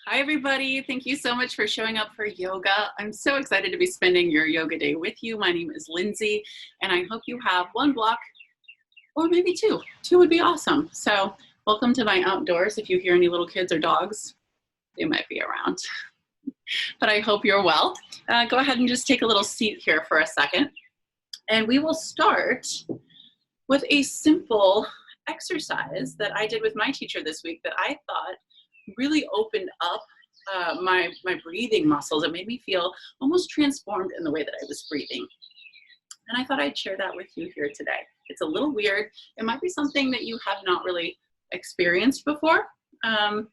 Hi, everybody. Thank you so much for showing up for yoga. I'm so excited to be spending your yoga day with you. My name is Lindsay, and I hope you have one block or maybe two. Two would be awesome. So welcome to my outdoors. If you hear any little kids or dogs, they might be around. But I hope you're well. Go ahead and just take a little seat here for a second. And we will start with a simple exercise that I did with my teacher this week that I thought really opened up my breathing muscles. It made me feel almost transformed in the way that I was breathing. And I thought I'd share that with you here today. It's a little weird. It might be something that you have not really experienced before.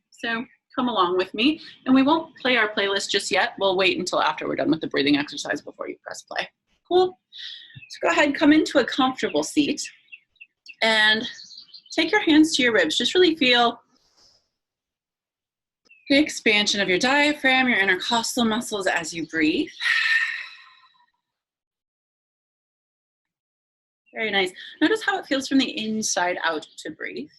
So come along with me. And we won't play our playlist just yet. We'll wait until after we're done with the breathing exercise before you press play. Cool. So go ahead and come into a comfortable seat and take your hands to your ribs. Just really feel the expansion of your diaphragm, your intercostal muscles as you breathe. Very nice. Notice how it feels from the inside out to breathe.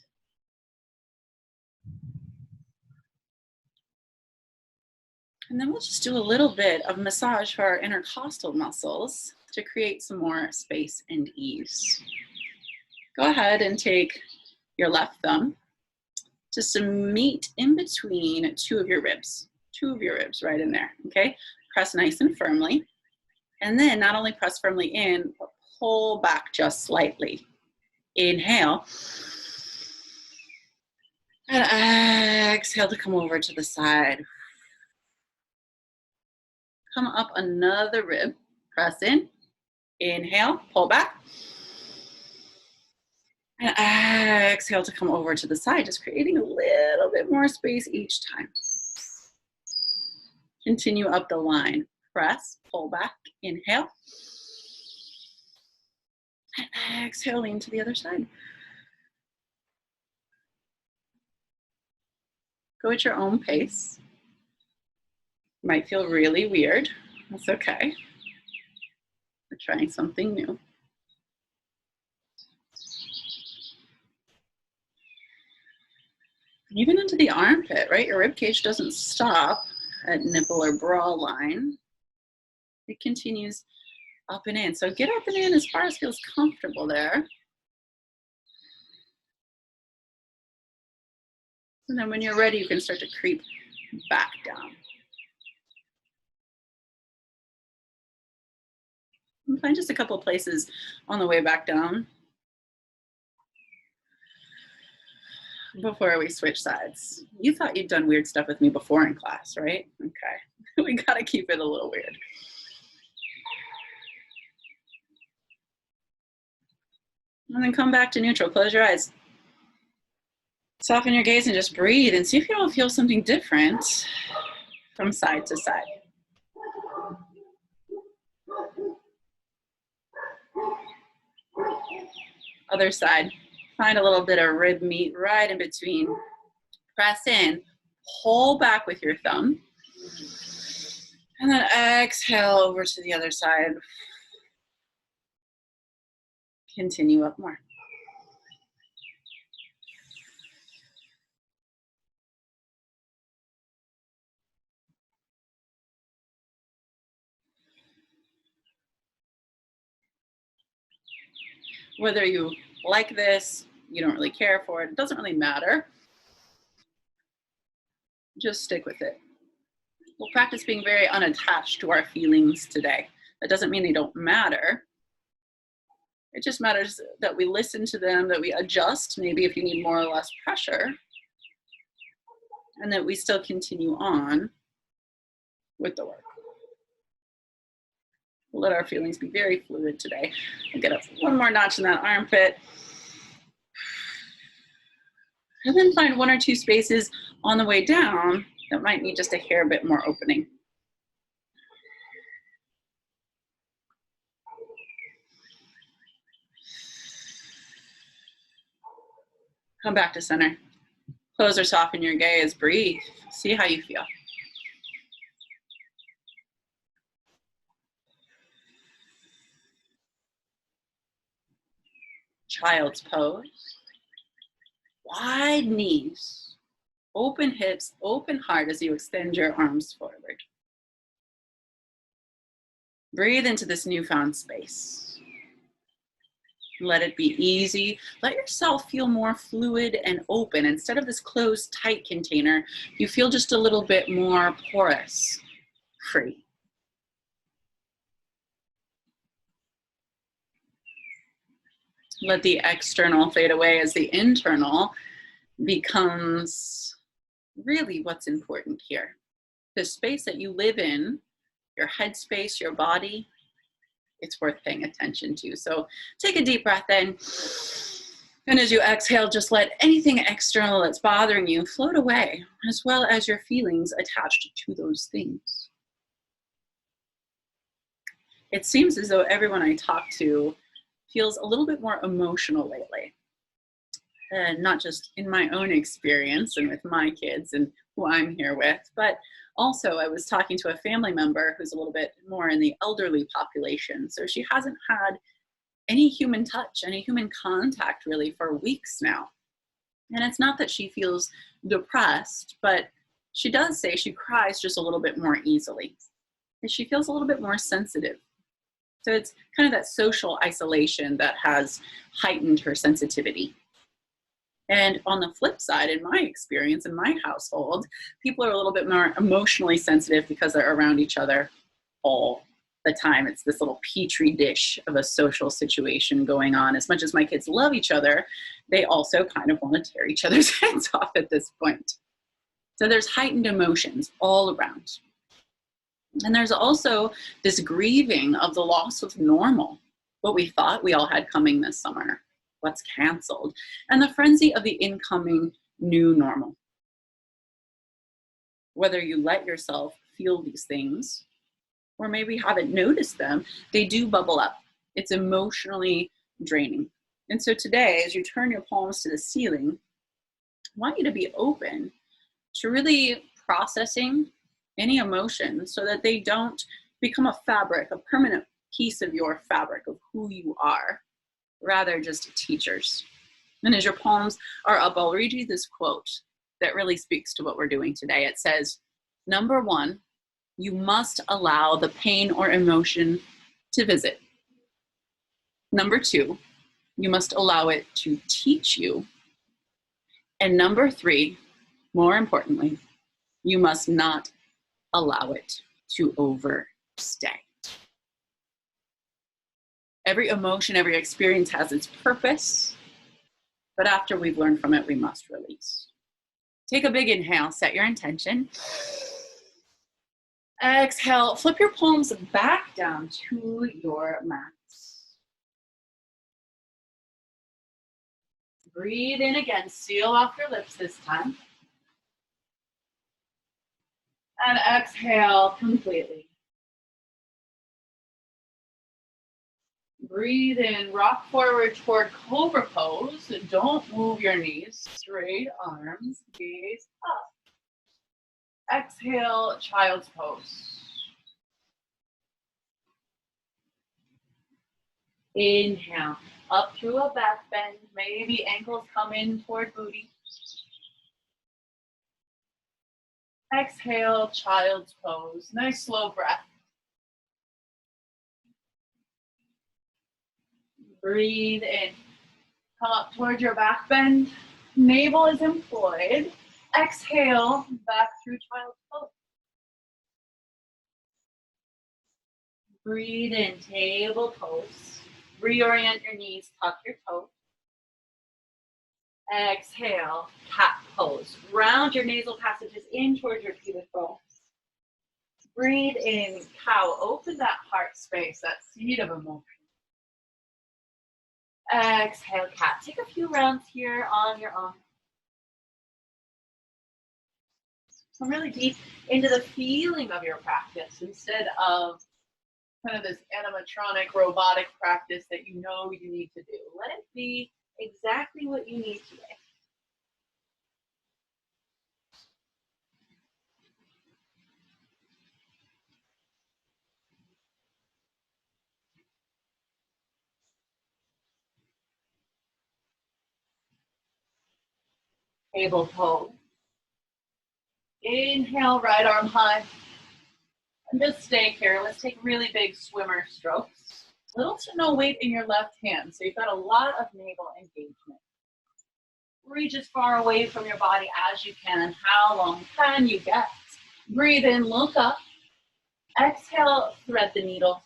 And then we'll just do a little bit of massage for our intercostal muscles to create some more space and ease. Go ahead and take your left thumb just meet in between two of your ribs right in there, okay? Press nice and firmly. And then not only press firmly in, but pull back just slightly. Inhale. And exhale to come over to the side. Come up another rib, press in. Inhale, pull back. And exhale to come over to the side, just creating a little bit more space each time. Continue up the line. Press, pull back, inhale. And exhale, lean to the other side. Go at your own pace. Might feel really weird. That's okay. We're trying something new. Even into the armpit, right? Your rib cage doesn't stop at nipple or bra line. It continues up and in. So get up and in as far as feels comfortable there. And then when you're ready, you can start to creep back down. And find just a couple of places on the way back down before we switch sides. You thought you'd done weird stuff with me before in class, right? Okay, we gotta keep it a little weird. And then come back to neutral, close your eyes. Soften your gaze and just breathe and see if you don't feel something different from side to side. Other side. Find a little bit of rib meat right in between. Press in, pull back with your thumb. And then exhale over to the other side. Continue up more. Whether you like this, you don't really care for it, it doesn't really matter. Just stick with it. We'll practice being very unattached to our feelings today. That doesn't mean they don't matter. It just matters that we listen to them, that we adjust, maybe if you need more or less pressure, and that we still continue on with the work. We'll let our feelings be very fluid today. We'll get up one more notch in that armpit. And then find one or two spaces on the way down that might need just a hair bit more opening. Come back to center. Close or soften your gaze. Breathe. See how you feel. Child's pose. Wide knees. Open hips, open heart as you extend your arms forward. Breathe into this newfound space. Let it be easy. Let yourself feel more fluid and open. Instead of this closed, tight container, you feel just a little bit more porous, free. Let the external fade away as the internal becomes really what's important here. The space that you live in, your headspace, your body, it's worth paying attention to. So take a deep breath in. And as you exhale, just let anything external that's bothering you float away, as well as your feelings attached to those things. It seems as though everyone I talk to feels a little bit more emotional lately. And not just in my own experience and with my kids and who I'm here with, but also I was talking to a family member who's a little bit more in the elderly population. So she hasn't had any human touch, any human contact really for weeks now. And it's not that she feels depressed, but she does say she cries just a little bit more easily. And she feels a little bit more sensitive. So it's kind of that social isolation that has heightened her sensitivity. And on the flip side, in my experience, in my household, people are a little bit more emotionally sensitive because they're around each other all the time. It's this little petri dish of a social situation going on. As much as my kids love each other, they also kind of want to tear each other's heads off at this point. So there's heightened emotions all around. And there's also this grieving of the loss of normal, what we thought we all had coming this summer, what's canceled, and the frenzy of the incoming new normal. Whether you let yourself feel these things, or maybe haven't noticed them, they do bubble up. It's emotionally draining. And so today, as you turn your palms to the ceiling, I want you to be open to really processing any emotions so that they don't become a fabric, a permanent piece of your fabric of who you are, rather just teachers. And as your palms are up, I'll read you this quote that really speaks to what we're doing today. It says, number one, you must allow the pain or emotion to visit. Number two, you must allow it to teach you. And number three, more importantly, you must not allow it to overstay. Every emotion, every experience has its purpose, but after we've learned from it, we must release. Take a big inhale, set your intention. Exhale, flip your palms back down to your mats. Breathe in again, seal off your lips this time. And exhale completely. Breathe in, rock forward toward cobra pose. Don't move your knees, straight arms, gaze up. Exhale, child's pose. Inhale, up through a back bend. Maybe ankles come in toward booty. Exhale, child's pose. Nice slow breath. Breathe in. Come up towards your back bend. Navel is employed. Exhale, back through child's pose. Breathe in, table pose. Reorient your knees, tuck your toes. Exhale, cat pose. Round your nasal passages in towards your pubic bone. Breathe in, cow. Open that heart space, that seed of emotion. Exhale, cat. Take a few rounds here on your own. Come really deep into the feeling of your practice instead of kind of this animatronic, robotic practice that you know you need to do. Let it be exactly what you need today. Table pose. Inhale, right arm high. And just stay here. Let's take really big swimmer strokes. Little to no weight in your left hand. So you've got a lot of navel engagement. Reach as far away from your body as you can. How long can you get? Breathe in, look up. Exhale, thread the needle.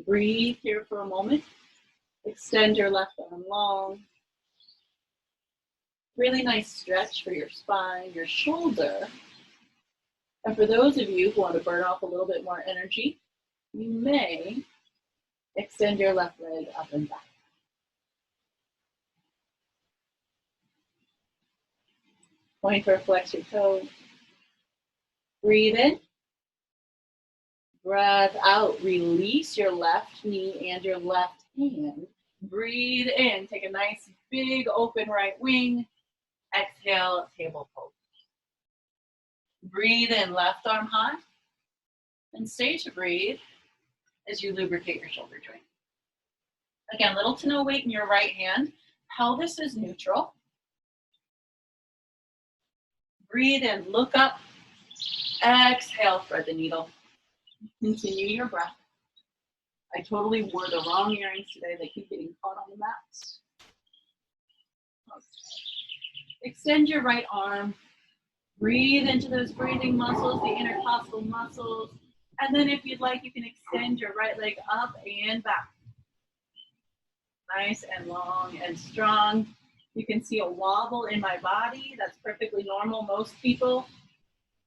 Breathe here for a moment. Extend your left arm long. Really nice stretch for your spine, your shoulder. And for those of you who want to burn off a little bit more energy, you may extend your left leg up and back. Point or flex your toes. Breathe in. Breath out. Release your left knee and your left hand. Breathe in. Take a nice big open right wing. Exhale, table pose. Breathe in, left arm high. And stay to breathe as you lubricate your shoulder joint. Again, little to no weight in your right hand. Pelvis is neutral. Breathe in, look up. Exhale, thread the needle. Continue your breath. I totally wore the wrong earrings today. They keep getting caught on the mat. Okay. Extend your right arm. Breathe into those breathing muscles, the intercostal muscles. And then if you'd like, you can extend your right leg up and back. Nice and long and strong. You can see a wobble in my body. That's perfectly normal. Most people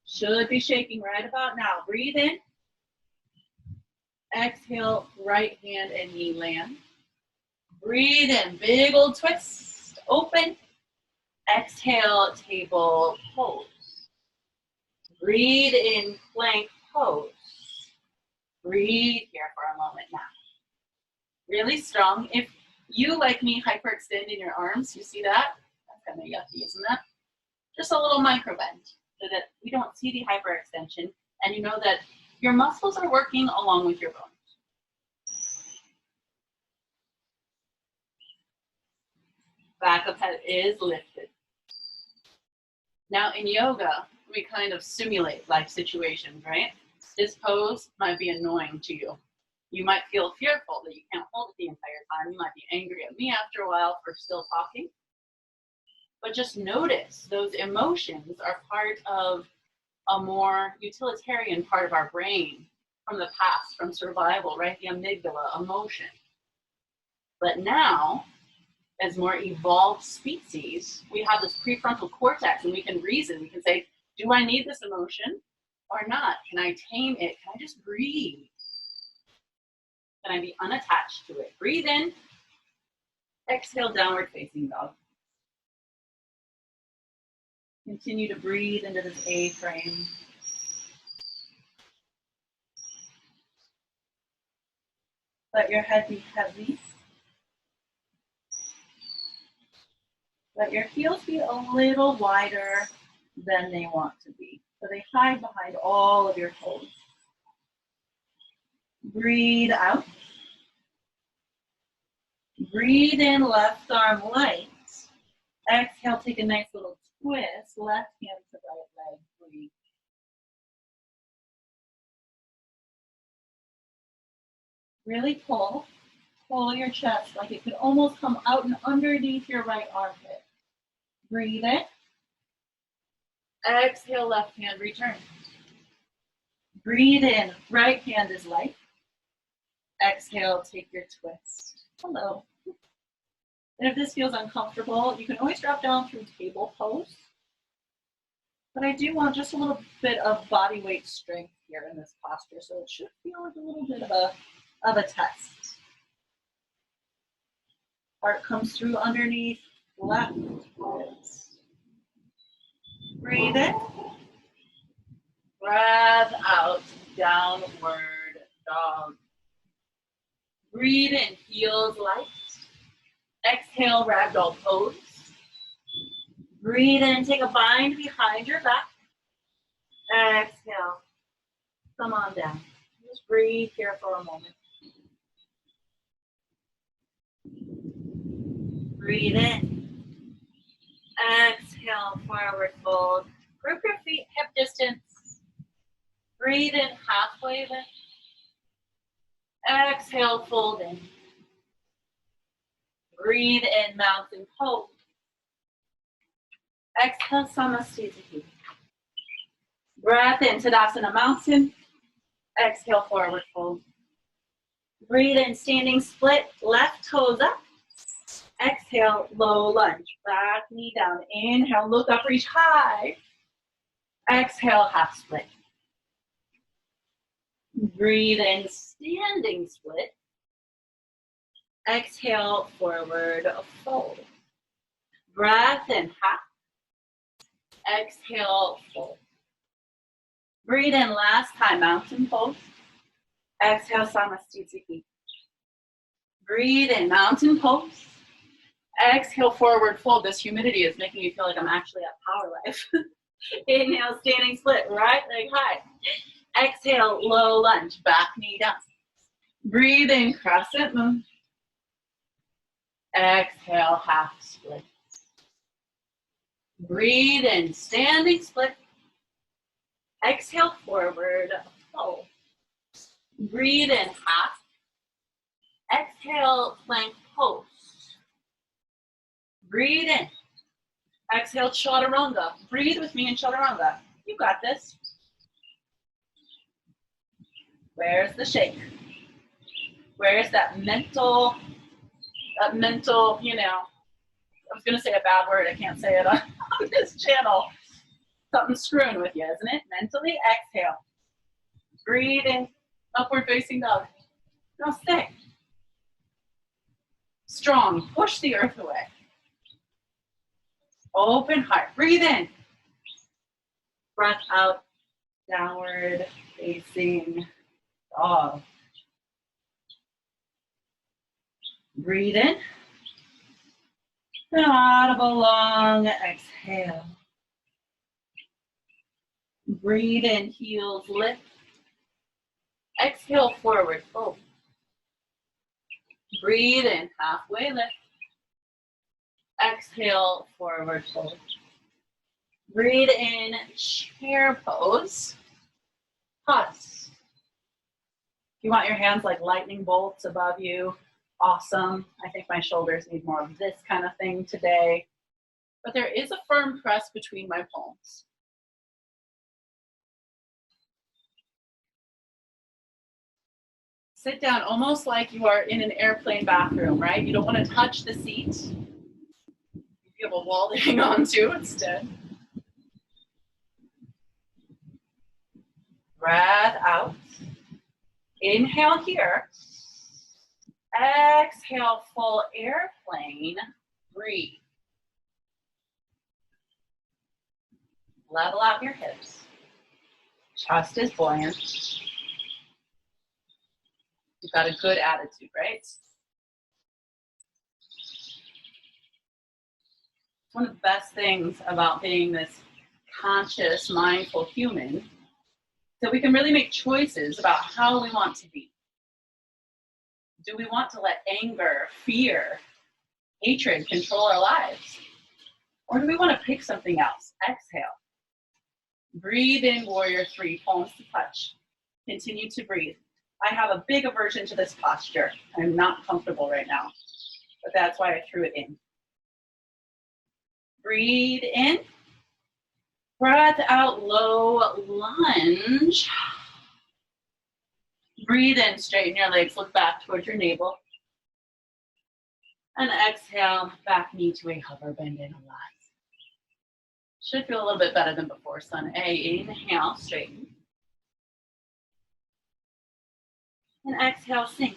should be shaking right about now. Breathe in. Exhale, right hand and knee land. Breathe in, big old twist, open. Exhale, table pose. Breathe in, plank pose. Breathe here for a moment now. Really strong. If you, like me, hyperextend in your arms, you see that? That's kind of yucky, isn't that? Just a little micro bend so that we don't see the hyperextension and you know that your muscles are working along with your bones. Back of head is lifted. Now in yoga, we kind of simulate life situations, right? This pose might be annoying to you. You might feel fearful that you can't hold it the entire time. You might be angry at me after a while for still talking. But just notice those emotions are part of a more utilitarian part of our brain from the past, from survival, right? The amygdala, emotion. But now, as more evolved species, we have this prefrontal cortex and we can reason. We can say, do I need this emotion or not? Can I tame it? Can I just breathe? Can I be unattached to it? Breathe in. Exhale, downward facing dog. Continue to breathe into this A-frame. Let your head be heavy. Let your heels be a little wider than they want to be. So they hide behind all of your toes. Breathe out. Breathe in, left arm light. Exhale, take a nice little twist. Left hand to right leg. Breathe. Really pull. Pull your chest like it could almost come out and underneath your right armpit. Breathe in. Exhale, left hand, return. Breathe in, right hand is light. Exhale, take your twist. Hello. And if this feels uncomfortable, you can always drop down through table pose. But I do want just a little bit of body weight strength here in this posture, so it should feel like a little bit of a test. Heart comes through underneath, left twist. Breathe in. Breath out, downward dog. Breathe in, heels light. Exhale, ragdoll pose. Breathe in, take a bind behind your back. Exhale, come on down. Just breathe here for a moment. Breathe in. Exhale, forward fold. Group distance. Breathe in, halfway lift. Exhale, fold in. Breathe in, mountain pose. Exhale, Samasthiti. Breath in, Tadasana mountain. Exhale, forward fold. Breathe in, standing split, left toes up. Exhale, low lunge, back knee down. Inhale, look up, reach high. Exhale, half split. Breathe in, standing split. Exhale, forward fold. Breath in, half. Exhale, fold. Breathe in, last time, mountain pose. Exhale, Samasthiti. Breathe in, mountain pose. Exhale, forward fold. This humidity is making me feel like I'm actually at Power Life. Inhale, standing split, right leg high. Exhale, low lunge, back knee down. Breathe in, crescent moon. Exhale, half split. Breathe in, standing split. Exhale, forward fold. Breathe in, half. Exhale, plank pose. Breathe in. Exhale, chaturanga. Breathe with me in chaturanga. You got this. Where's the shake? Where's that mental, you know, I was going to say a bad word. I can't say it on this channel. Something's screwing with you, isn't it? Mentally, exhale. Breathe in, upward facing dog. No, stay. Strong, push the earth away. Open heart, breathe in. Breath out, downward facing dog. Breathe in. Audible long exhale. Breathe in, heels lift. Exhale, forward fold. Breathe in, halfway lift. Exhale, forward fold. Breathe in, chair pose. Pause. If you want your hands like lightning bolts above you, awesome. I think my shoulders need more of this kind of thing today. But there is a firm press between my palms. Sit down almost like you are in an airplane bathroom, right? You don't want to touch the seat. You have a wall to hang on to instead. Breath out. Inhale here. Exhale, full airplane. Breathe. Level out your hips. Chest is buoyant. You've got a good attitude, right? One of the best things about being this conscious, mindful human is that we can really make choices about how we want to be. Do we want to let anger, fear, hatred control our lives? Or do we want to pick something else? Exhale. Breathe in, warrior three, palms to touch. Continue to breathe. I have a big aversion to this posture. I'm not comfortable right now, but that's why I threw it in. Breathe in. Breath out, low lunge. Breathe in, straighten your legs, look back towards your navel. And exhale, back knee to a hover, bend in a lot. Should feel a little bit better than before. Sun A, inhale, straighten. And exhale, sink.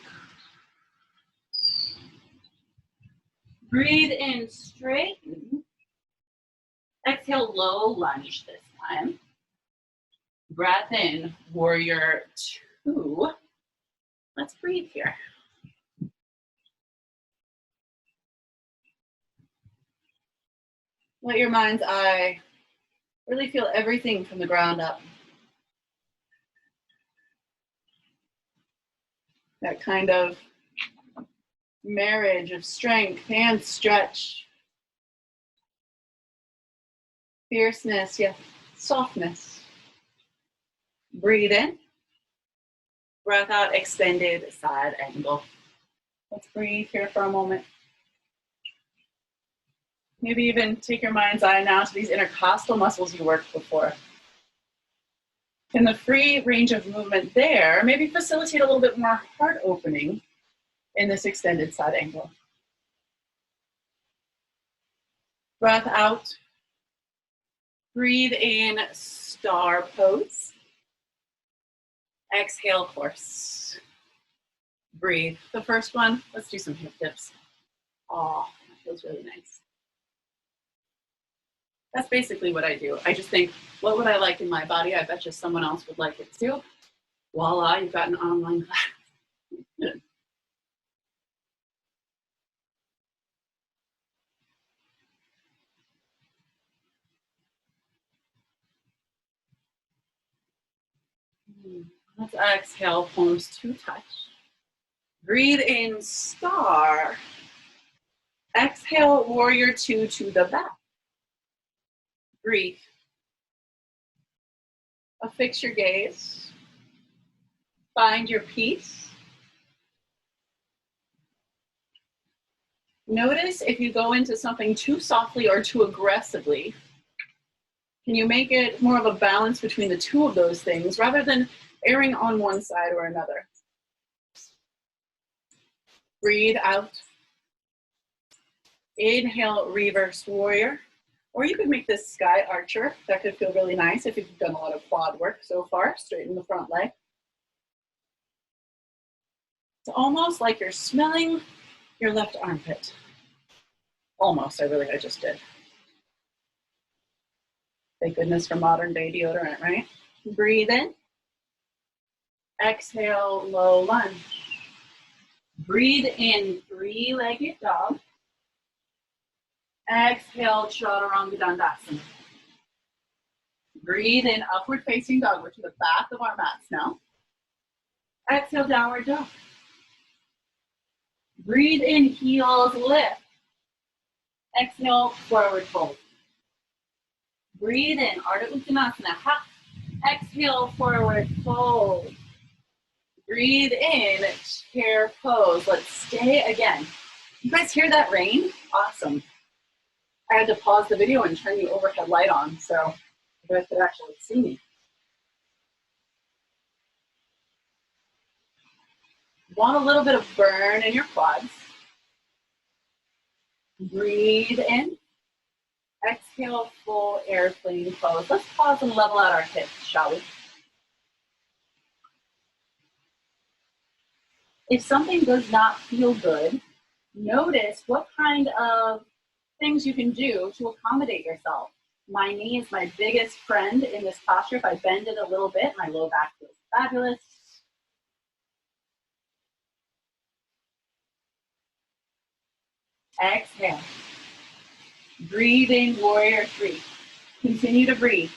Breathe in, straighten. Exhale, low lunge this time. Breath in, warrior two. Let's breathe here. Let your mind's eye really feel everything from the ground up. That kind of marriage of strength, hands stretch, fierceness, yet softness. Breathe in. Breath out, extended side angle. Let's breathe here for a moment. Maybe even take your mind's eye now to these intercostal muscles you worked before. In the free range of movement there, maybe facilitate a little bit more heart opening in this extended side angle. Breath out. Breathe in, star pose. Exhale, horse. Breathe. The first one, let's do some hip dips. Oh, that feels really nice. That's basically what I do. I just think, what would I like in my body? I bet you someone else would like it too. Voila, you've got an online class. Let's exhale, palms to touch. Breathe in, star. Exhale, warrior two to the back. Breathe. Affix your gaze. Find your peace. Notice if you go into something too softly or too aggressively. Can you make it more of a balance between the two of those things rather than erring on one side or another? Breathe out. Inhale, reverse warrior. Or you could make this sky archer. That could feel really nice if you've done a lot of quad work so far. Straighten the front leg. It's almost like you're smelling your left armpit. Almost, I just did. Thank goodness for modern day deodorant, right? Breathe in. Exhale, low lunge. Breathe in, three-legged dog. Exhale, chaturanga dandasana. Breathe in, upward facing dog. We're to the back of our mats now. Exhale, downward dog. Breathe in, heels lift. Exhale, forward fold. Breathe in, Ardha Uttanasana, ha. Exhale, forward fold. Breathe in, chair pose. Let's stay again. You guys hear that rain? Awesome. I had to pause the video and turn the overhead light on so you guys could actually see me. Want a little bit of burn in your quads. Breathe in. Exhale, full airplane pose. Let's pause and level out our hips, shall we? If something does not feel good, notice what kind of things you can do to accommodate yourself. My knee is my biggest friend in this posture. If I bend it a little bit, my low back feels fabulous. Exhale. Breathe in, warrior three. Continue to breathe.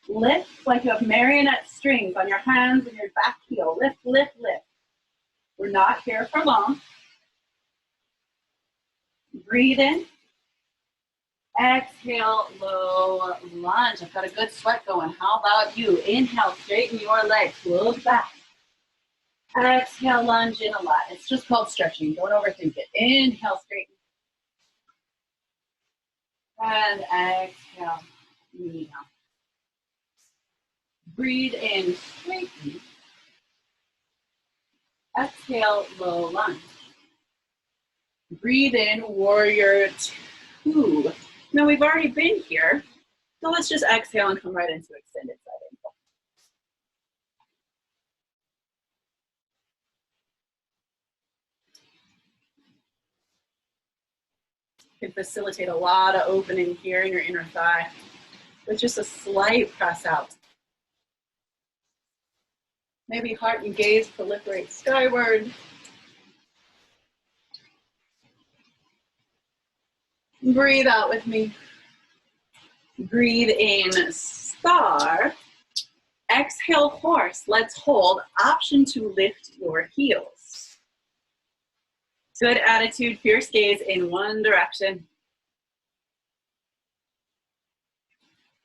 Lift like you have marionette strings on your hands and your back heel. Lift, lift, lift. We're not here for long. Breathe in. Exhale, low lunge. I've got a good sweat going. How about you? Inhale, straighten your legs. Close back. Exhale, lunge in a lot. It's just called stretching. Don't overthink it. Inhale, straighten. And exhale, knee down. Breathe in, straighten. Exhale, low lunge. Breathe in, warrior two. Now we've already been here, so let's just exhale and come right into extended side angle. You can facilitate a lot of opening here in your inner thigh with just a slight press out. Maybe heart and gaze proliferate skyward. Breathe out with me. Breathe in, star. Exhale, horse. Let's hold. Option to lift your heels. Good attitude, fierce gaze in one direction.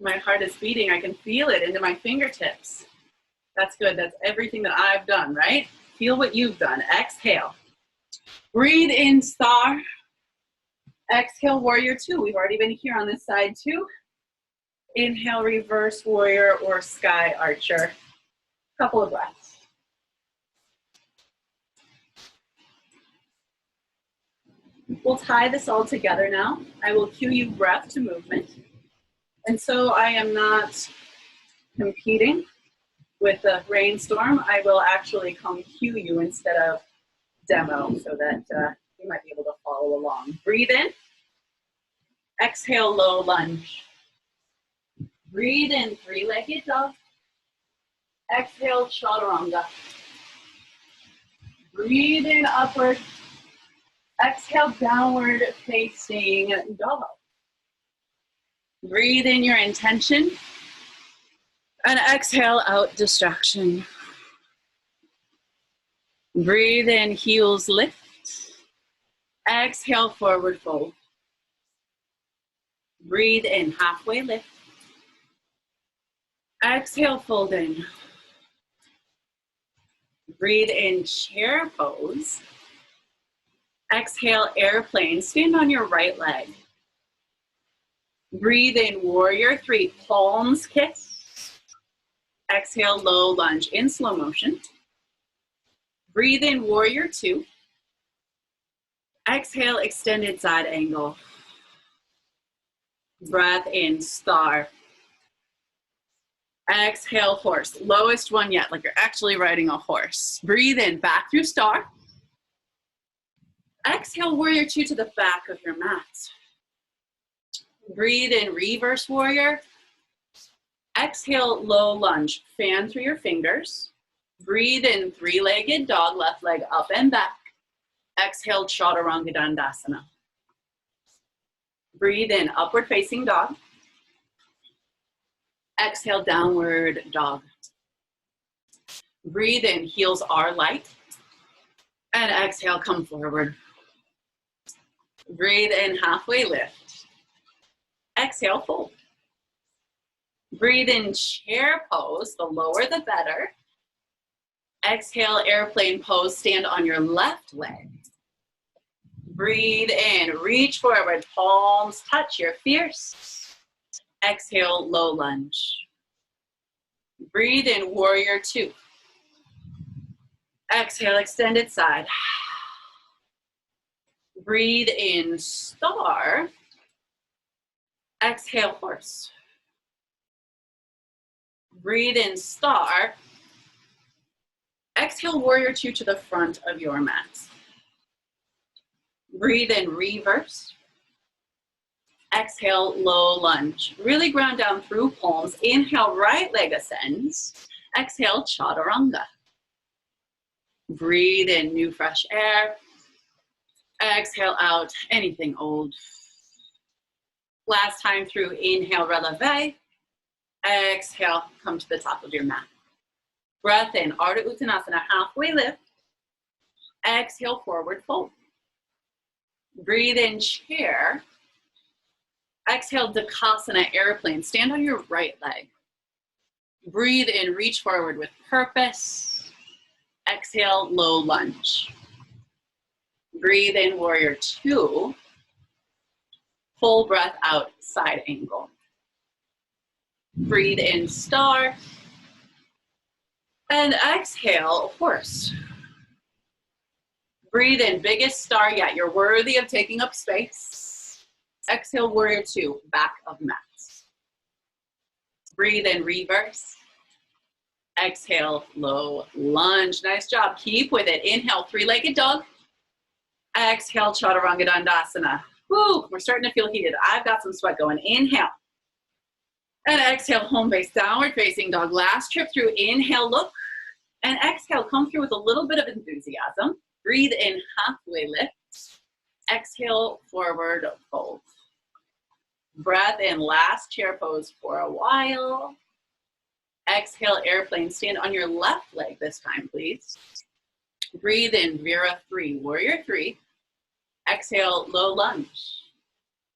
My heart is beating. I can feel it into my fingertips. That's good. That's everything that I've done, right? Feel what you've done. Exhale. Breathe in, star. Exhale, warrior two. We've already been here on this side too. Inhale, reverse warrior or sky archer. Couple of breaths. We'll tie this all together now. I will cue you breath to movement. And so I am not competing with the rainstorm. I will actually come cue you instead of demo so that you might be able to follow along. Breathe in. Exhale, low lunge. Breathe in, three-legged dog. Exhale, chaturanga. Breathe in, upward. Exhale, downward facing dog. Breathe in your intention. And exhale out distraction. Breathe in, heels lift. Exhale, forward fold. Breathe in, halfway lift. Exhale, fold in. Breathe in, chair pose. Exhale, airplane. Stand on your right leg. Breathe in, warrior three, palms kiss. Exhale, low lunge in slow motion. Breathe in, warrior two. Exhale, extended side angle. Breath in, star. Exhale, horse. Lowest one yet, like you're actually riding a horse. Breathe in, back through star. Exhale, warrior two to the back of your mat. Breathe in, reverse warrior. Exhale, low lunge. Fan through your fingers. Breathe in, three-legged dog, left leg up and back. Exhale, chaturanga dandasana. Breathe in, upward facing dog. Exhale, downward dog. Breathe in, heels are light. And exhale, come forward. Breathe in, halfway lift. Exhale, fold. Breathe in, chair pose. The lower, the better. Exhale, airplane pose. Stand on your left leg. Breathe in, reach forward. Palms touch, you're fierce. Exhale, low lunge. Breathe in, warrior two. Exhale, extended side. Breathe in, star. Exhale, horse. Breathe in, star. Exhale, warrior two to the front of your mat. Breathe in, reverse. Exhale, low lunge. Really ground down through palms. Inhale, right leg ascends. Exhale, chaturanga. Breathe in, new fresh air. Exhale out, anything old. Last time through, inhale, releve. Exhale, come to the top of your mat. Breath in, Ardha Uttanasana, halfway lift. Exhale, forward fold. Breathe in, chair. Exhale, Dakasana, airplane. Stand on your right leg. Breathe in, reach forward with purpose. Exhale, low lunge. Breathe in, warrior two. Full breath out, side angle. Breathe in, star. And exhale, horse. Breathe in, biggest star yet. You're worthy of taking up space. Exhale, warrior two, back of mat. Breathe in, reverse. Exhale, low lunge. Nice job. Keep with it. Inhale, three-legged dog. Exhale, chaturanga dandasana. Woo, we're starting to feel heated. I've got some sweat going. Inhale. And exhale, home base, downward facing dog. Last trip through. Inhale, look. And exhale, come through with a little bit of enthusiasm. Breathe in, halfway lift. Exhale, forward fold. Breath in, last chair pose for a while. Exhale, airplane. Stand on your left leg this time, please. Breathe in, Vira three, warrior three. Exhale, low lunge.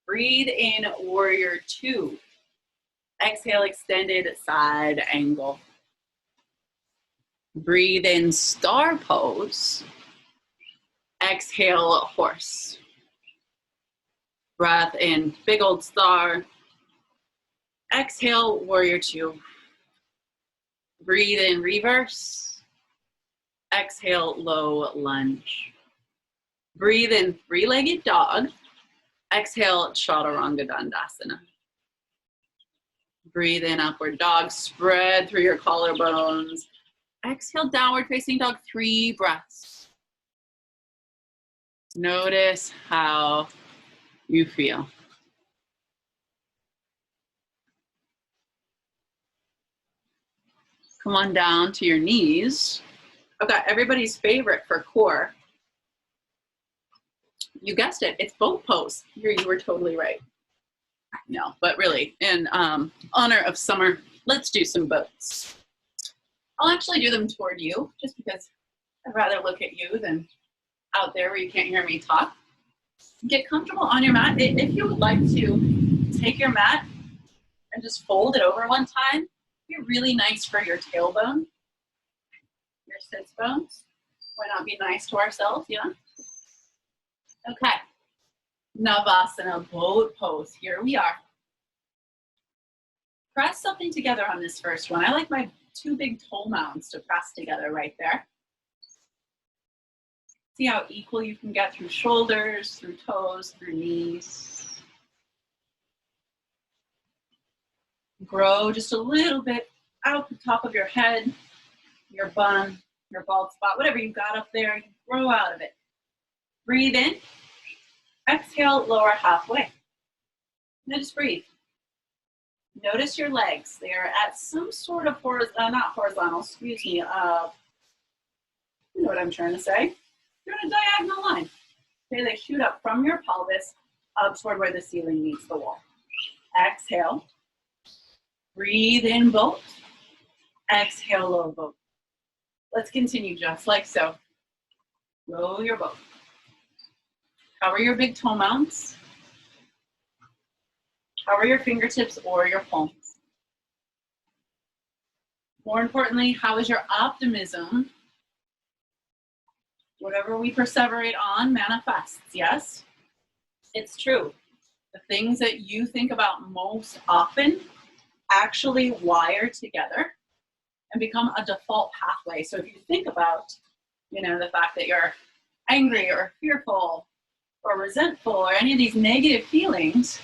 Breathe in, warrior two. Exhale, extended side angle. Breathe in star pose. Exhale, horse. Breath in, big old star. Exhale, warrior two. Breathe in, reverse. Exhale, low lunge. Breathe in, three-legged dog. Exhale, chaturanga dandasana. Breathe in, upward dog. Spread through your collarbones. Exhale, downward facing dog, 3 breaths. Notice how you feel. Come on down to your knees. I've got everybody's favorite for core. You guessed it, it's boat pose. Here, you were totally right. No, but really, in honor of summer, let's do some boats. I'll actually do them toward you, just because I'd rather look at you than out there where you can't hear me talk. Get comfortable on your mat. If you would like to take your mat and just fold it over one time, it'd be really nice for your tailbone, your sits bones. Why not be nice to ourselves, yeah? Okay, Navasana, boat pose. Here we are. Press something together on this first one. I like my 2 big toe mounds to press together right there. See how equal you can get through shoulders, through toes, through knees. Grow just a little bit out the top of your head, your bun, your bald spot, whatever you got up there, grow out of it. Breathe in. Exhale, lower halfway. Now just breathe. Notice your legs. They are at some sort of not horizontal, excuse me. You know what I'm trying to say. You're on a diagonal line. Okay, they shoot up from your pelvis up toward where the ceiling meets the wall. Exhale. Breathe in boat. Exhale, low boat. Let's continue just like so. Roll your boat. Cover your big toe mounts. Cover your fingertips or your palms. More importantly, how is your optimism? Whatever we perseverate on manifests, yes? It's true. The things that you think about most often actually wire together and become a default pathway. So if you think about, the fact that you're angry or fearful or resentful or any of these negative feelings,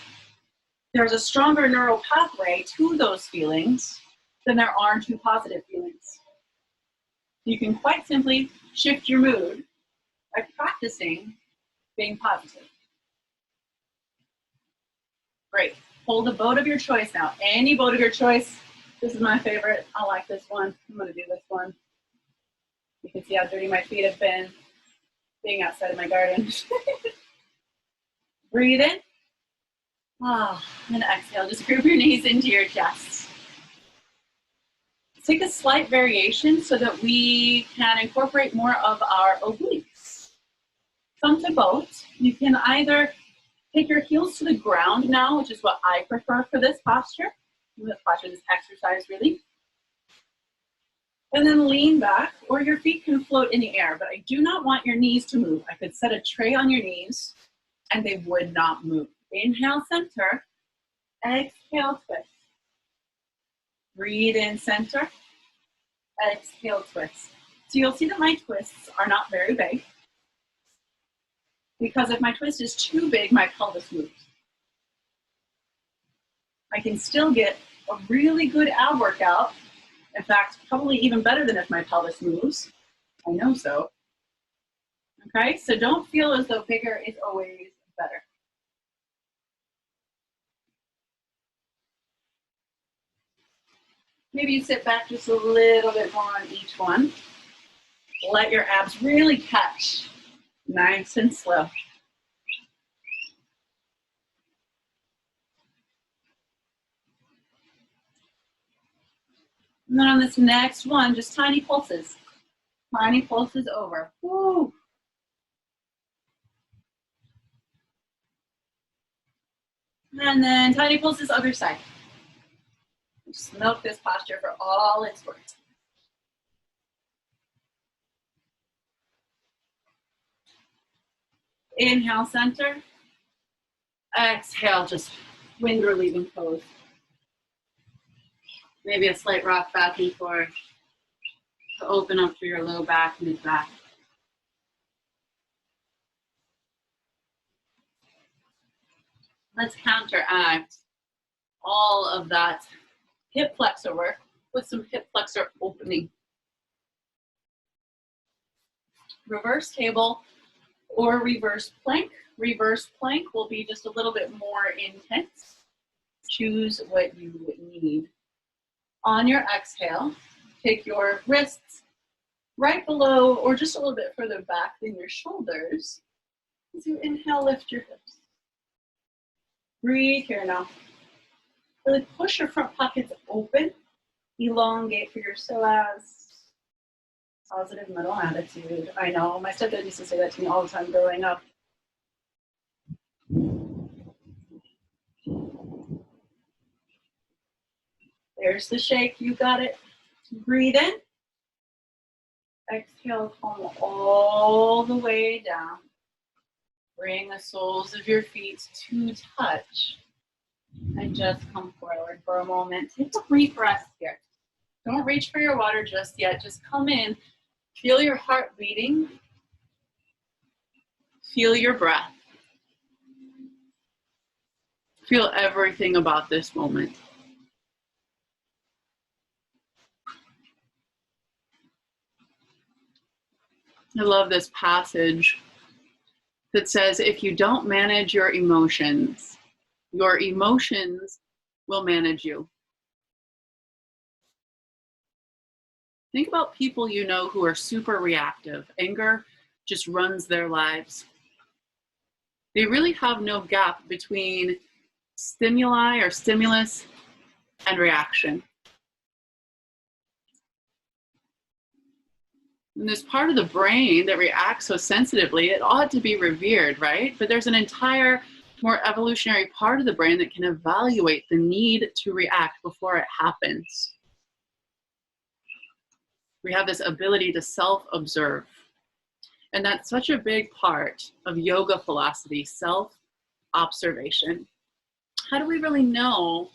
there's a stronger neural pathway to those feelings than there are to positive feelings. You can quite simply shift your mood by practicing being positive. Great. Hold a boat of your choice now. Any boat of your choice. This is my favorite. I like this one. I'm going to do this one. You can see how dirty my feet have been being outside of my garden. Breathe in. And exhale. Just group your knees into your chest. Take a slight variation so that we can incorporate more of our obliques. Come to boat. You can either take your heels to the ground now, which is what I prefer for this posture. This exercise, really. And then lean back, or your feet can float in the air, but I do not want your knees to move. I could set a tray on your knees, and they would not move. Inhale, center. Exhale, twist. Breathe in, center. Exhale, twist. So you'll see that my twists are not very big, because if my twist is too big, my pelvis moves. I can still get a really good ab workout. In fact, probably even better than if my pelvis moves. I know so. Okay, so don't feel as though bigger is always better. Maybe you sit back just a little bit more on each one. Let your abs really catch, nice and slow. And then on this next one, just tiny pulses. Tiny pulses over. Woo. And then tiny pulses other side. Just milk this posture for all it's worth. Inhale, center. Exhale, just wind relieving pose. Maybe a slight rock back and forth to open up through your low back, mid back. Let's counteract all of that hip flexor work with some hip flexor opening. Reverse table or reverse plank. Reverse plank will be just a little bit more intense. Choose what you need. On your exhale, take your wrists right below or just a little bit further back than your shoulders. As you inhale, lift your hips. Breathe here now. Really push your front pockets open. Elongate for your psoas. Positive middle attitude. I know, my stepdad used to say that to me all the time growing up. There's the shake, you got it. Breathe in. Exhale, come all the way down. Bring the soles of your feet to touch. And just come forward for a moment. Take a brief rest here. Don't reach for your water just yet. Just come in. Feel your heart beating. Feel your breath. Feel everything about this moment. I love this passage that says, if you don't manage your emotions will manage you. Think about people you know who are super reactive. Anger just runs their lives. They really have no gap between stimuli or stimulus and reaction. And this part of the brain that reacts so sensitively, it ought to be revered, right? But there's an entire, more evolutionary part of the brain that can evaluate the need to react before it happens. We have this ability to self-observe. And that's such a big part of yoga philosophy, self-observation. How do we really know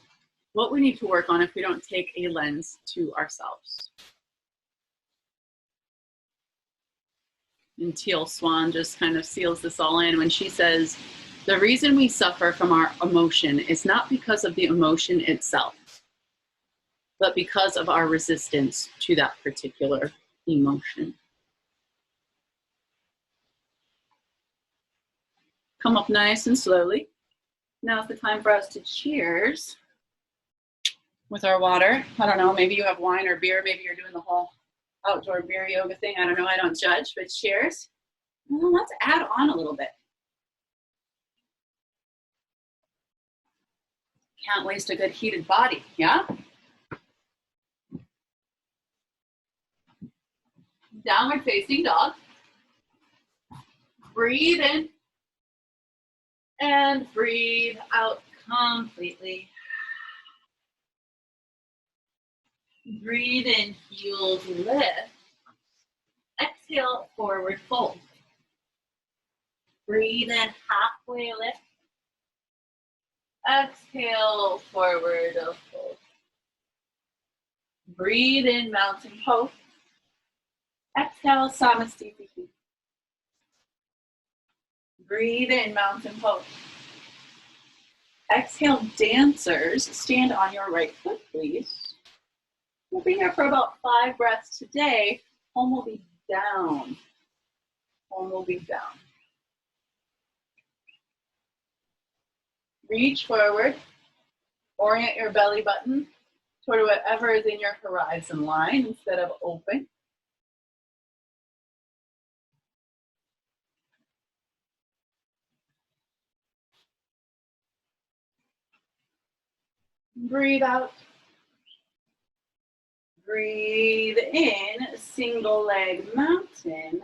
what we need to work on if we don't take a lens to ourselves? And Teal Swan just kind of seals this all in when she says, the reason we suffer from our emotion is not because of the emotion itself, but because of our resistance to that particular emotion. Come up nice and slowly. Now's the time for us to cheers with our water. I don't know, maybe you have wine or beer, maybe you're doing the whole outdoor beer yoga thing. I don't know, I don't judge, but cheers. Well, let's add on a little bit. Can't waste a good heated body, yeah? Downward facing dog. Breathe in and breathe out completely. Breathe in, heels lift. Exhale, forward fold. Breathe in, halfway lift. Exhale, forward fold. Breathe in, mountain pose. Exhale, Samasthiti. Breathe in, mountain pose. Exhale, dancers. Stand on your right foot, please. We'll be here for about 5 breaths today. Home will be down. Home will be down. Reach forward. Orient your belly button toward whatever is in your horizon line instead of open. Breathe out. Breathe in, single leg mountain.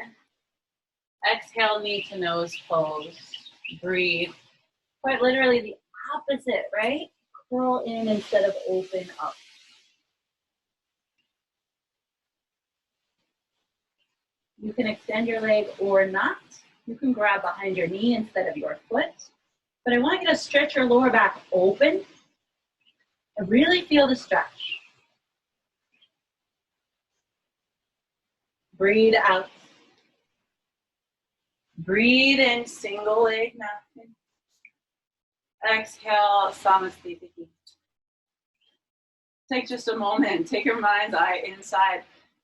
Exhale, knee to nose pose. Breathe. Quite literally the opposite, right? Curl in instead of open up. You can extend your leg or not. You can grab behind your knee instead of your foot. But I want you to stretch your lower back open and really feel the stretch. Breathe out. Breathe in, single leg mountain. Exhale, Samasthiti. Take just a moment, take your mind's eye inside.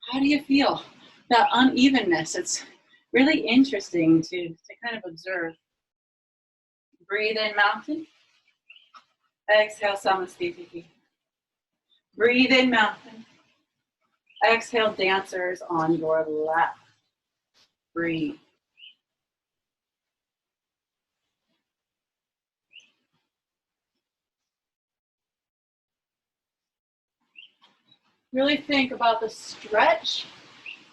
How do you feel? That unevenness, it's really interesting to kind of observe. Breathe in, mountain. Exhale, Samasthiti. Breathe in, mountain. Exhale, dancers on your left. Breathe. Really think about the stretch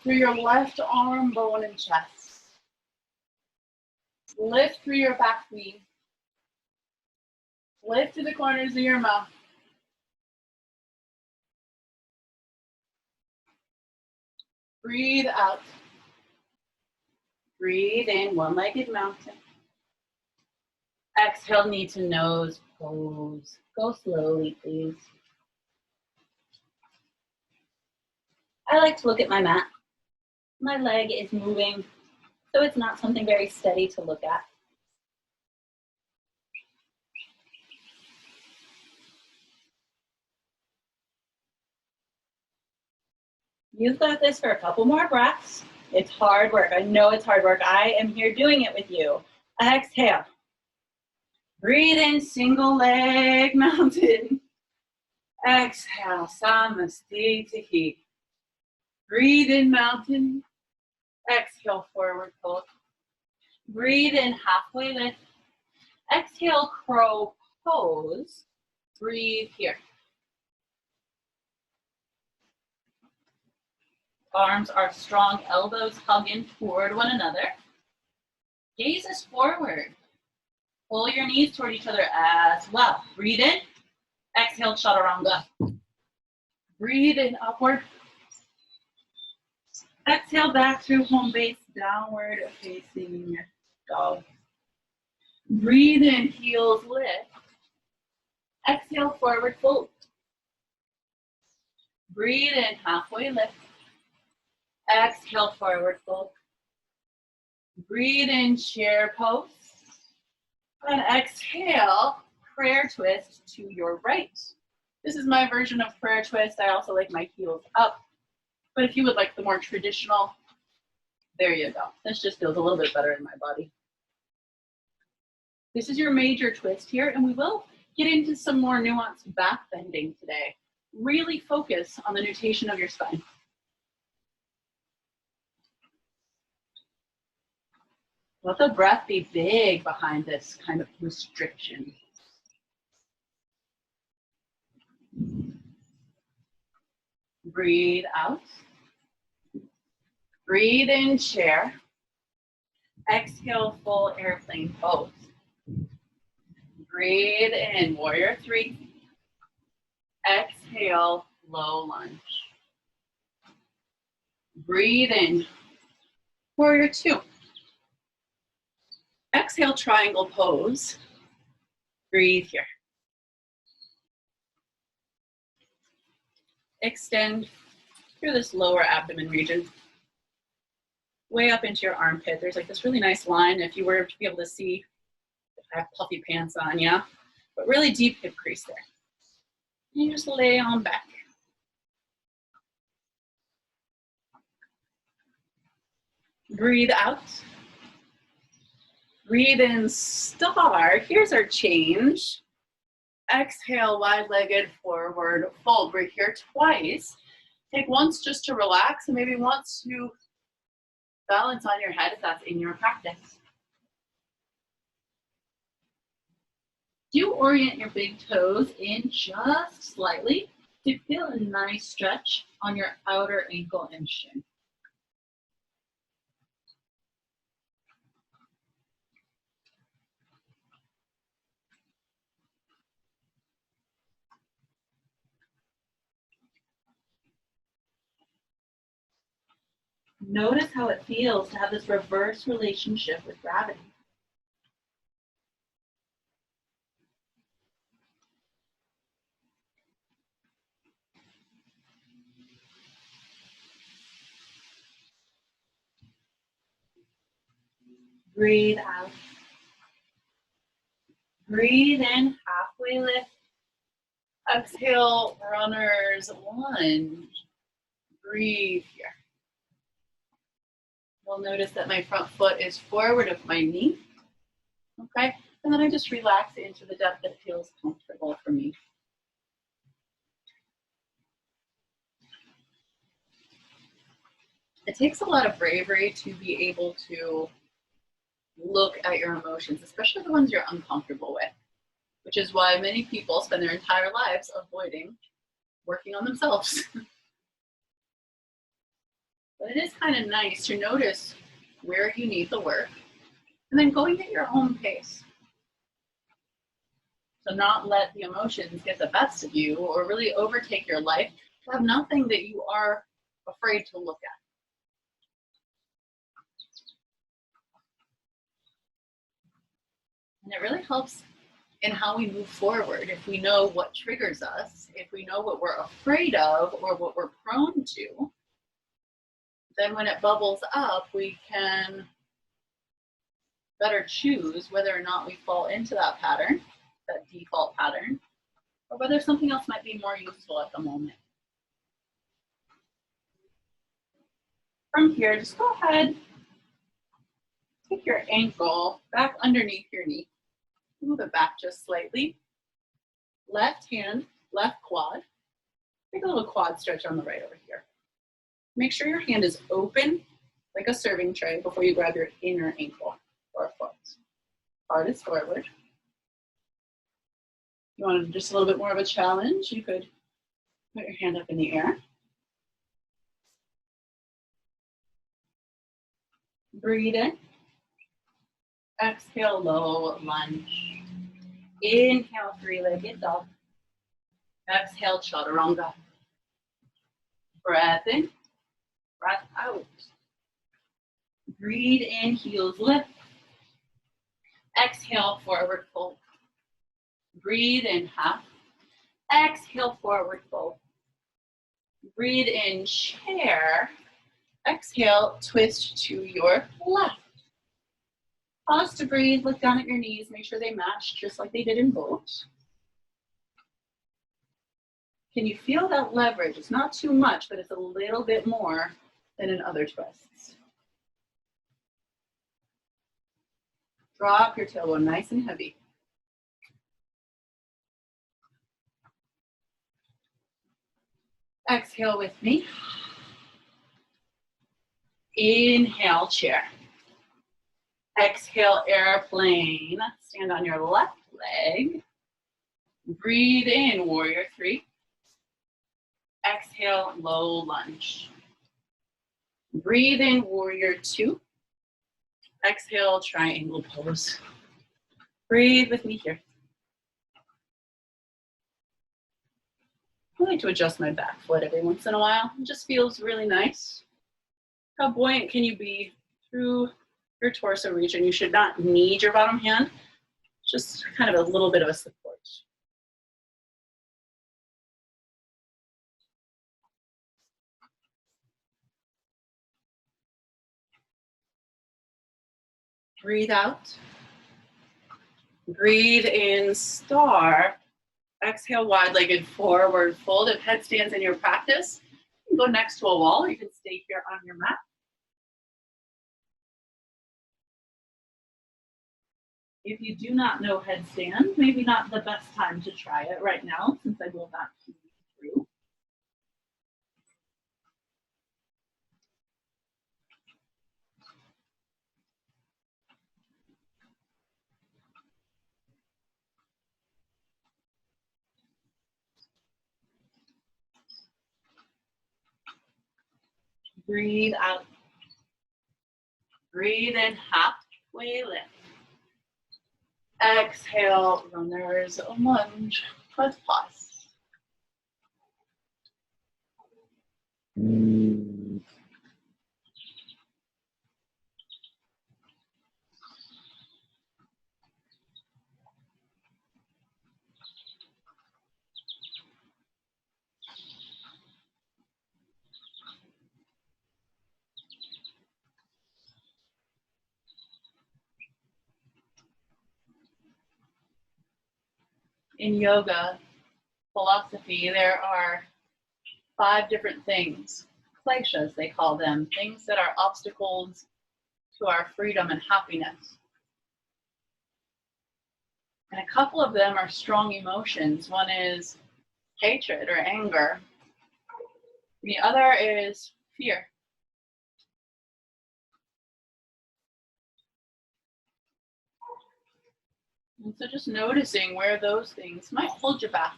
through your left arm, bone, and chest. Lift through your back knee. Lift to the corners of your mouth. Breathe out. Breathe in, one-legged mountain. Exhale, knee to nose, pose. Go slowly, please. I like to look at my mat. My leg is moving, so it's not something very steady to look at. You've got this for a couple more breaths. It's hard work. I know it's hard work. I am here doing it with you. Exhale. Breathe in, single leg mountain. Exhale, Samasthiti. Breathe in, mountain. Exhale, forward fold. Breathe in, halfway lift. Exhale, crow pose. Breathe here. Arms are strong, elbows hug in toward one another. Gaze is forward. Pull your knees toward each other as well. Breathe in. Exhale, chaturanga. Breathe in, upward. Exhale, back through home base, downward facing dog. Breathe in, heels lift. Exhale, forward fold. Breathe in, halfway lift. Exhale, forward fold. Breathe in, chair pose. And exhale, prayer twist to your right. This is my version of prayer twist. I also like my heels up. But if you would like the more traditional, there you go. This just feels a little bit better in my body. This is your major twist here, and we will get into some more nuanced back bending today. Really focus on the nutation of your spine. Let the breath be big behind this kind of restriction. Breathe out. Breathe in, chair. Exhale, full airplane pose. Breathe in, warrior three. Exhale, low lunge. Breathe in, warrior two. Exhale, triangle pose. Breathe here. Extend through this lower abdomen region. Way up into your armpit. There's like this really nice line if you were to be able to see. I have puffy pants on, yeah? But really deep hip crease there. And you just lay on back. Breathe out. Breathe in, star. Here's our change. Exhale, wide-legged forward fold. Breathe here twice. Take once just to relax and maybe once to balance on your head if that's in your practice. Do orient your big toes in just slightly to feel a nice stretch on your outer ankle and shin. Notice how it feels to have this reverse relationship with gravity. Breathe out. Breathe in, halfway lift. Exhale, runner's lunge. Breathe here. You'll notice that my front foot is forward of my knee. Okay, and then I just relax into the depth that feels comfortable for me. It takes a lot of bravery to be able to look at your emotions, especially the ones you're uncomfortable with, which is why many people spend their entire lives avoiding working on themselves. But it is kind of nice to notice where you need the work and then going at your own pace. So not let the emotions get the best of you or really overtake your life to have nothing that you are afraid to look at. And it really helps in how we move forward. If we know what triggers us, if we know what we're afraid of or what we're prone to, then when it bubbles up, we can better choose whether or not we fall into that pattern, that default pattern, or whether something else might be more useful at the moment. From here, just go ahead, take your ankle back underneath your knee. Move it back just slightly. Left hand, left quad. Take a little quad stretch on the right over here. Make sure your hand is open like a serving tray before you grab your inner ankle or foot. Heart is forward. You want just a little bit more of a challenge, you could put your hand up in the air. Breathe in. Exhale, low lunge. Inhale, three-legged dog. Exhale, chaturanga. Breath in, breath out. Breathe in, heels lift. Exhale, forward fold. Breathe in, half. Exhale, forward fold. Breathe in, chair. Exhale, twist to your left. Pause to breathe, look down at your knees, make sure they match just like they did in boat. Can you feel that leverage? It's not too much, but it's a little bit more than in other twists. Drop your tailbone nice and heavy. Exhale with me. Inhale, chair. Exhale, airplane. Stand on your left leg. Breathe in, warrior three. Exhale, low lunge. Breathe in, warrior two. Exhale, triangle pose. Breathe with me here. I like to adjust my back foot every once in a while. It just feels really nice. How buoyant can you be through your torso region? You should not need your bottom hand, just kind of a little bit of a support. Breathe out. Breathe in, star. Exhale, wide-legged forward fold. If headstands in your practice, you can go next to a wall or you can stay here on your mat. If you do not know headstand, maybe not the best time to try it right now, since I will not keep you through. Breathe out. Breathe in, halfway lift. Exhale, runner's lunge. Let's pause. In yoga philosophy, there are 5 different things, kleshas they call them, things that are obstacles to our freedom and happiness. And a couple of them are strong emotions. One is hatred or anger. The other is fear. And so just noticing where those things might hold you back,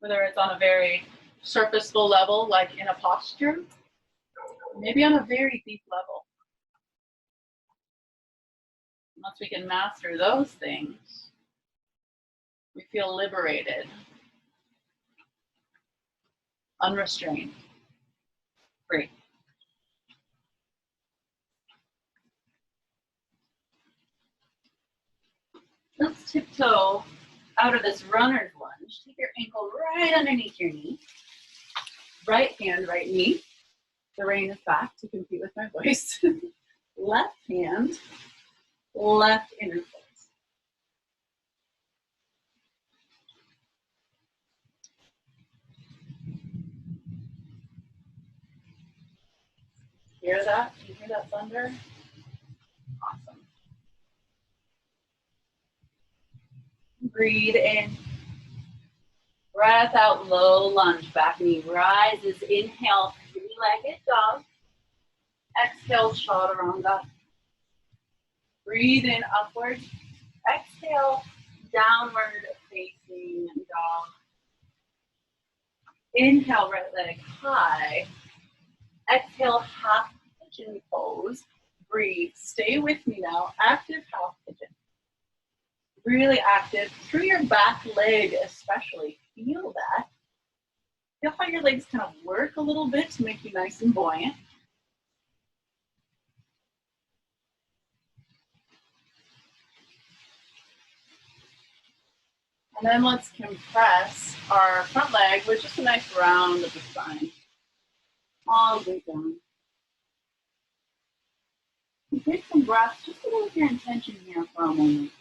whether it's on a very surface level, like in a posture, maybe on a very deep level. Once we can master those things, we feel liberated, unrestrained, free. Let's tiptoe out of this runner's lunge. Take your ankle right underneath your knee. Right hand, right knee. The rein is back to compete with my voice. Left hand, left inner foot. Hear that? Can you hear that thunder? Awesome. Breathe in. Breath out, low lunge. Back knee rises. Inhale, three-legged dog. Exhale, chaturanga. Breathe in, upward. Exhale, downward facing dog. Inhale, right leg high. Exhale, half pigeon pose. Breathe. Stay with me now. Active half pigeon. Really active through your back leg especially. Feel that. Feel how your legs kind of work a little bit to make you nice and buoyant. And then let's compress our front leg with just a nice round of the spine. All the way down. And take some breaths just to go with your intention here for a moment.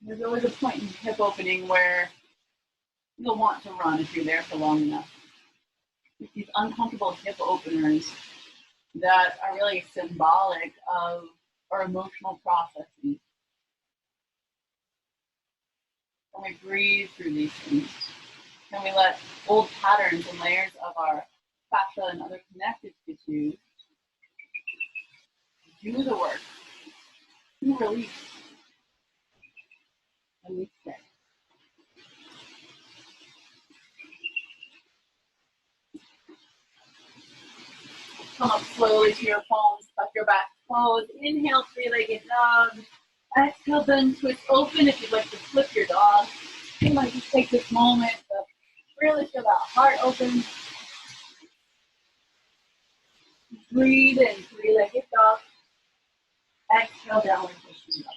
There's always a point in hip opening where you'll want to run if you're there for long enough. It's these uncomfortable hip openers that are really symbolic of our emotional processing. When we breathe through these things, and we let old patterns and layers of our fascia and other connective tissues do the work to release. And we stay. Come up slowly to your palms, tuck your back toes. Inhale, three-legged dog. Exhale, then twist open if you'd like to flip your dog. You might just take this moment to really feel that heart open. Breathe in, three-legged dog. Exhale, downward facing dog.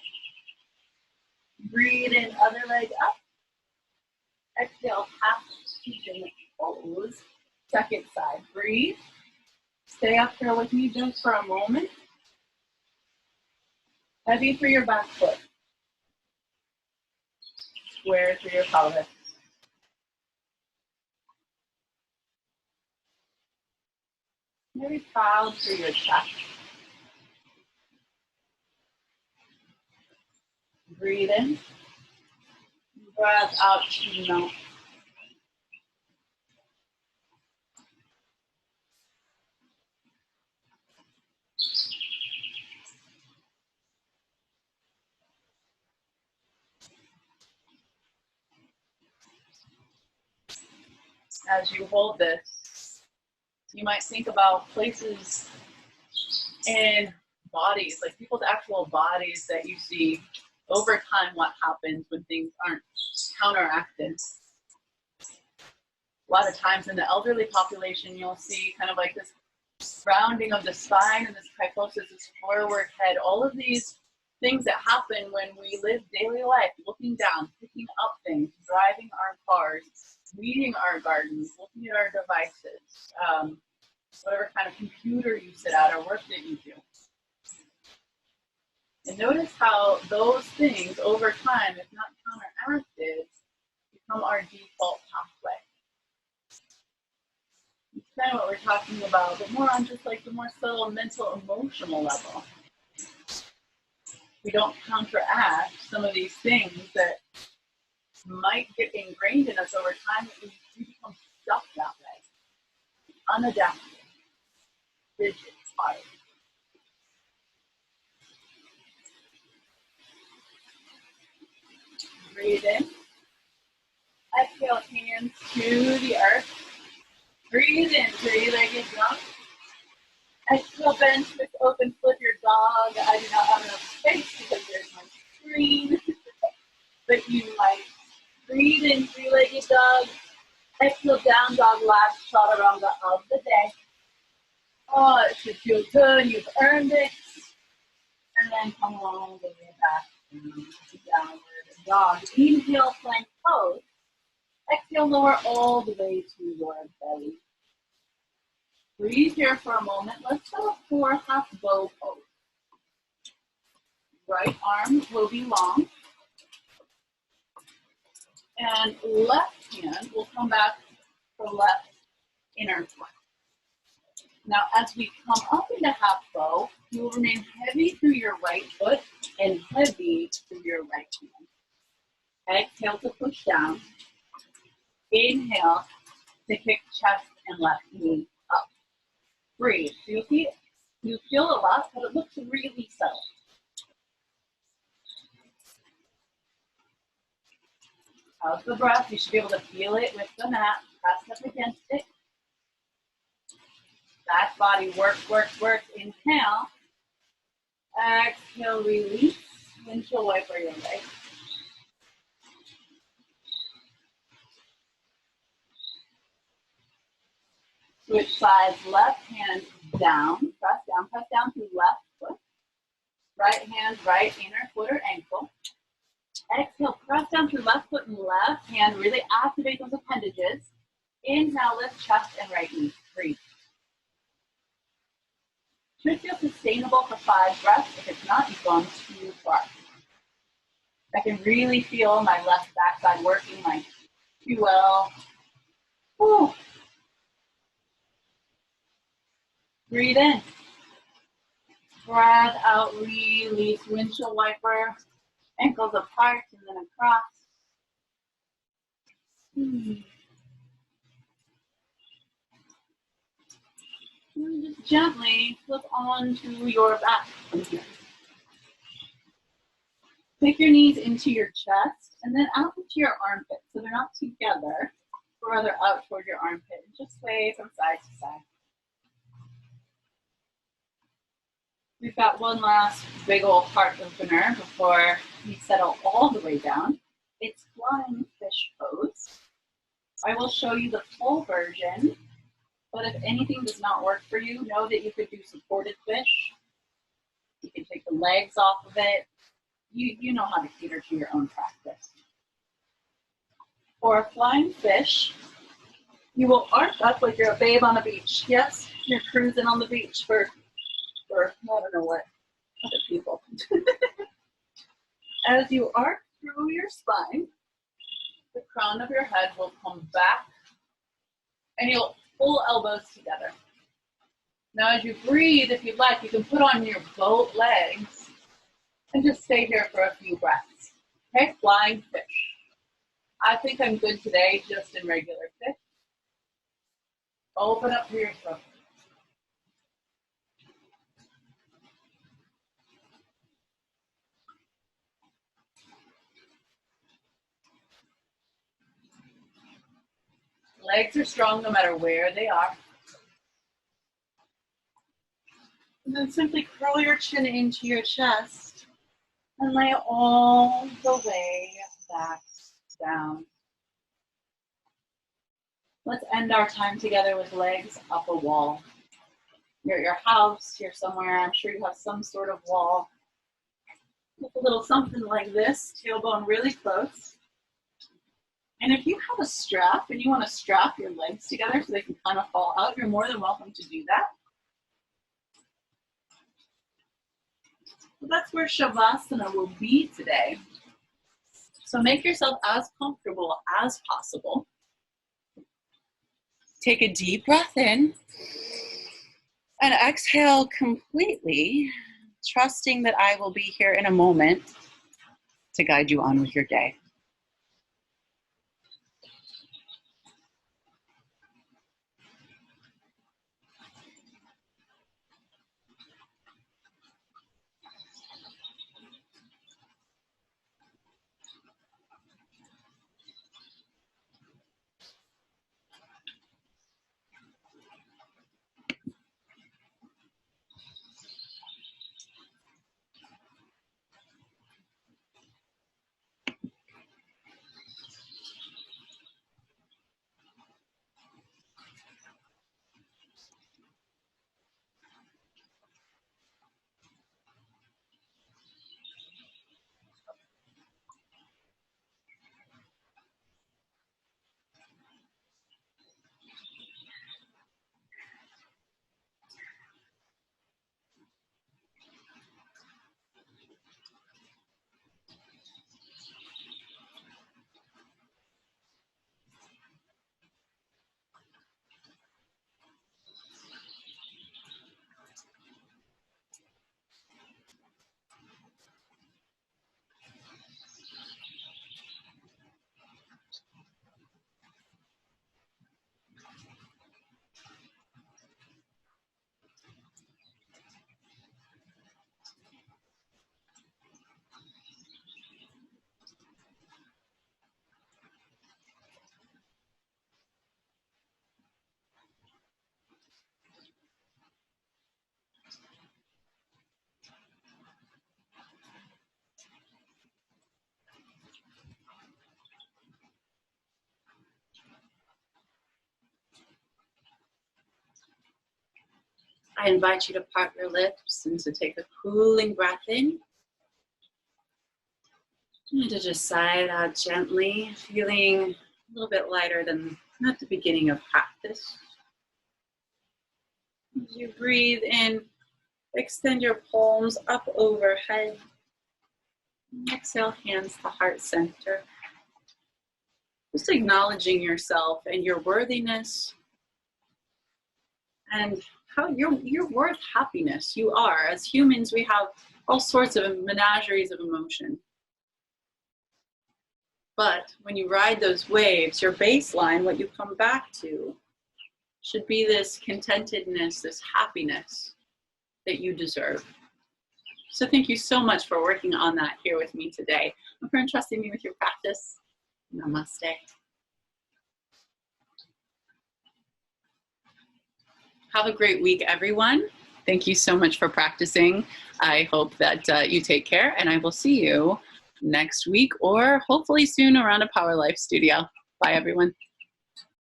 Breathe in, other leg up. Exhale, half pigeon pose. Second side, breathe. Stay up here with me just for a moment. Heavy through your back foot. Square through your pelvis. Maybe proud through your chest. Breathe in. Breath out to mouth. As you hold this, you might think about places in bodies, like people's actual bodies that you see over time what happens when things aren't counteracted. A lot of times in the elderly population, you'll see kind of like this rounding of the spine and this kyphosis, this forward head, all of these things that happen when we live daily life, looking down, picking up things, driving our cars, weeding our gardens, looking at our devices, whatever kind of computer you sit at or work that you do. And notice how those things over time, if not counteracted, become our default pathway. It's kind of what we're talking about, but more on just like the more subtle mental, emotional level. We don't counteract some of these things that might get ingrained in us over time, we become stuck that way, unadapted, rigid, hard. Breathe in. Exhale, hands to the earth. Breathe in, three-legged dog. Exhale, bend, twist, open, flip your dog. I do not have enough space because there's my screen. But you might breathe in, three-legged dog. Exhale, down dog, last chaturanga of the day. Oh, it should feel good. You've earned it. And then come along the way back to downward dog. Inhale, plank pose. Exhale, lower all the way to your belly. Breathe here for a moment. Let's go for half bow pose. Right arm will be long. And left hand will come back for left inner thigh. Now, as we come up into half bow, you will remain heavy through your right foot and heavy through your right hand. Exhale to push down. Inhale to kick chest and left knee up. Breathe. So you feel a lot, but it looks really subtle. How's the breath? You should be able to feel it with the mat. Press up against it. Back body, work, work, work. Inhale. Exhale, release. Windshield wiper your leg. Switch sides, left hand down. Press down to left foot. Right hand, right inner foot or ankle. Exhale, press down through left foot and left hand. Really activate those appendages. Inhale, lift chest and right knee. Breathe. Should feel sustainable for 5 breaths. If it's not, you've gone too far. I can really feel my left backside working, my QL. Whew. Breathe in. Breath out, release. Windshield wiper. Ankles apart and then across. And just gently flip onto your back from here. Take your knees into your chest and then out into your armpit. So they're not together, but rather out toward your armpit. And just sway from side to side. We've got one last big old heart opener before we settle all the way down. It's flying fish pose. I will show you the full version, but if anything does not work for you, know that you could do supported fish. You can take the legs off of it. You know how to cater to your own practice. For a flying fish, you will arc up like you're a babe on a beach. Yes, you're cruising on the beach for I don't know what, other people. As you arc through your spine, the crown of your head will come back and you'll pull elbows together. Now as you breathe, if you'd like, you can put on your boat legs and just stay here for a few breaths. Okay, flying fish. I think I'm good today just in regular fish. Open up through your throat. Legs are strong no matter where they are. And then simply curl your chin into your chest and lay all the way back down. Let's end our time together with legs up a wall. You're at your house, you're somewhere, I'm sure you have some sort of wall. With a little something like this, tailbone really close. And if you have a strap and you want to strap your legs together so they can kind of fall out, you're more than welcome to do that. Well, that's where Shavasana will be today. So make yourself as comfortable as possible. Take a deep breath in and exhale completely, trusting that I will be here in a moment to guide you on with your day. I invite you to part your lips and to take a cooling breath in. And to just sigh it out gently, feeling a little bit lighter than at the beginning of practice. As you breathe in, extend your palms up overhead. Exhale, hands to heart center. Just acknowledging yourself and your worthiness and how you're worth happiness. You are. As humans, we have all sorts of menageries of emotion. But when you ride those waves, your baseline, what you come back to, should be this contentedness, this happiness that you deserve. So thank you so much for working on that here with me today and for entrusting me with your practice. Namaste. Have a great week, everyone. Thank you so much for practicing. I hope that you take care, and I will see you next week or hopefully soon around a Power Life studio. Bye, everyone.